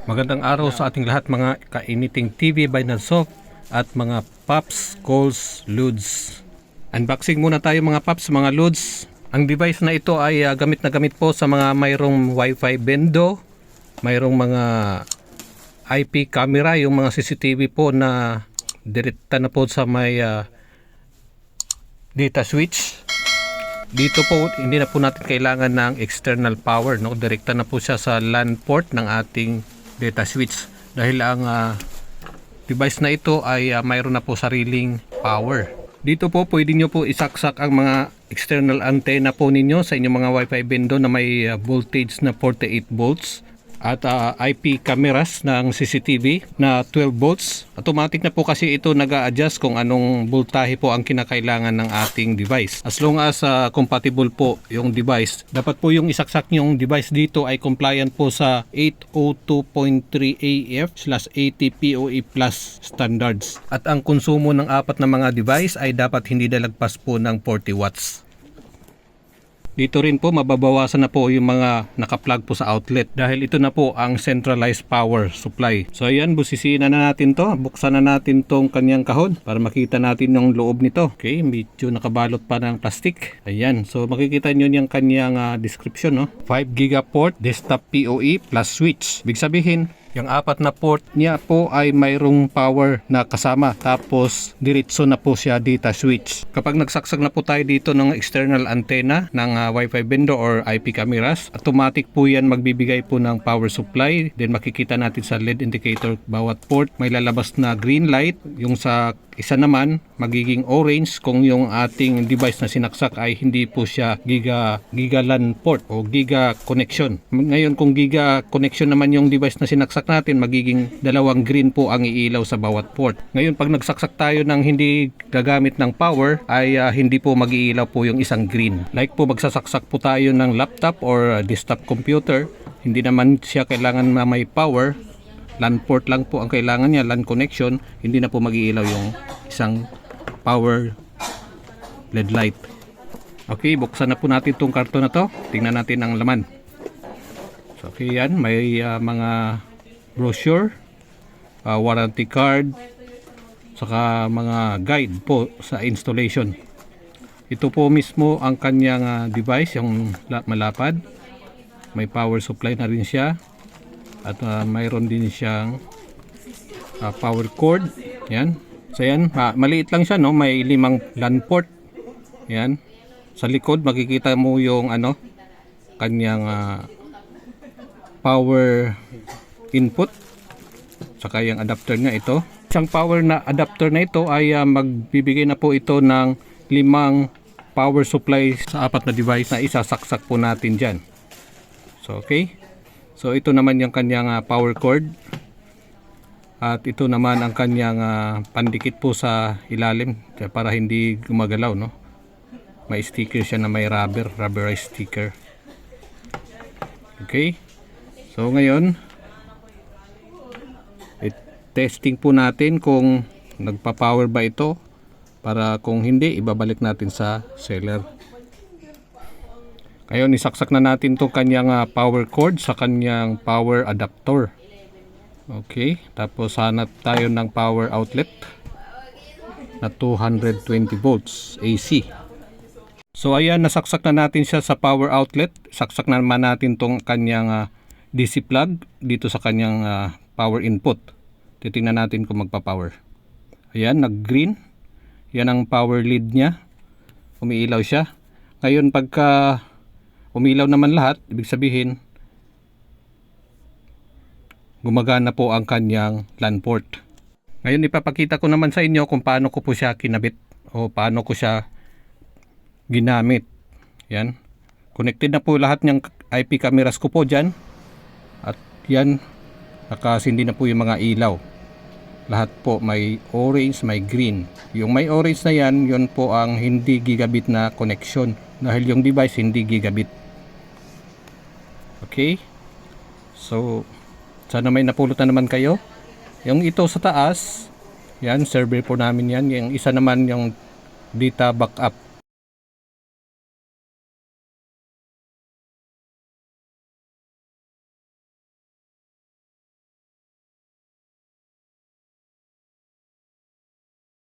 Magandang araw sa ating lahat mga kainiting TV by Nadsop at mga Paps, Calls, Ludes. Unboxing muna tayo mga Paps, mga Ludes. Ang device na ito ay gamit na gamit po sa mga mayroong Wi-Fi bendo, mayroong mga IP camera, yung mga CCTV po na direkta na po sa may data switch. Dito po hindi na po natin kailangan ng external power, no? Direkta na po siya sa LAN port ng ating data switch dahil ang device na ito ay mayroon na po sariling power. Dito po pwede nyo po isaksak ang mga external antenna po ninyo sa inyong mga Wi-Fi bendo na may voltage na 48 volts at IP cameras ng CCTV na 12 volts. Automatic na po kasi ito nag-a-adjust kung anong voltahe po ang kinakailangan ng ating device. As long as compatible po yung device, dapat po yung isaksak yung device dito ay compliant po sa 802.3 AF/80 PoE Plus standards. At ang konsumo ng apat na mga device ay dapat hindi dalagpas po ng 40 watts. Dito rin po mababawasan na po yung mga naka-plug po sa outlet dahil ito na po ang centralized power supply. So ayan, busisiin na natin to. Buksan na natin tong kanyang kahon para makita natin yung loob nito. Okay, medyo nakabalot pa ng plastic. Ayan, so makikita nyo yung kanyang description, no? 5 giga port, desktop PoE plus switch. Big sabihin, yung apat na port niya po ay mayroong power na kasama. Tapos diretso na po siya data switch. Kapag nagsaksak na po tayo dito ng external antenna ng Wi-Fi bendo or IP cameras, automatic po yan magbibigay po ng power supply. Then makikita natin sa LED indicator bawat port may lalabas na green light. Yung sa isa naman magiging orange kung yung ating device na sinaksak ay hindi po siya giga LAN port o giga connection. Ngayon kung giga connection naman yung device na sinaksak natin, magiging dalawang green po ang iilaw sa bawat port. Ngayon pag nagsaksak tayo ng hindi gagamit ng power ay hindi po mag-iilaw po yung isang green. Like po magsasaksak po tayo ng laptop or desktop computer, hindi naman siya kailangan na may power. LAN port lang po ang kailangan niya, LAN connection, hindi na po mag-iilaw yung isang power LED light. Okay, buksan na po natin itong karton na to. Tingnan natin ang laman. So, okay, yan, may mga brochure, warranty card, saka mga guide po sa installation. Ito po mismo ang kanyang device, yung malapad. May power supply na rin siya. At mayroon din siyang power cord. Yan. So yan, maliit lang siya, no? May 5 LAN port. Yan. Sa likod makikita mo yung kanyang power input. Saka yung adapter niya ito. Isang power na adapter na ito ay magbibigay na po ito ng 5 power supply sa apat na device na isasaksak po natin diyan. So okay. So ito naman yung kanyang power cord at ito naman ang kanyang pandikit po sa ilalim para hindi gumagalaw, no? May sticker siya na may rubberized sticker. Okay. So ngayon testing po natin kung nagpa-power ba ito, para kung hindi ibabalik natin sa seller. Ngayon, isaksak na natin itong kanyang power cord sa kanyang power adapter. Okay, tapos hanap tayo ng power outlet na 220 volts AC. So ayan, nasaksak na natin siya sa power outlet. Saksak na naman natin itong kanyang DC plug dito sa kanyang power input. Titingnan natin kung magpa-power. Ayan, nag-green. Yan ang power lead niya. Umiilaw siya. Ngayon, pagka umilaw naman lahat, ibig sabihin gumagana po ang kanyang LAN port. Ngayon ipapakita ko naman sa inyo kung paano ko po siya kinabit o paano ko siya ginamit. Yan. Connected na po lahat ng IP cameras ko po dyan. At yan, nakasindi na po yung mga ilaw. Lahat po may orange, may green. Yung may orange na yan, yun po ang hindi gigabit na connection dahil yung device hindi gigabit. Okay, so sana may napulot na naman kayo. Yung ito sa taas, yan, server po namin yan. Yung isa naman yung data backup.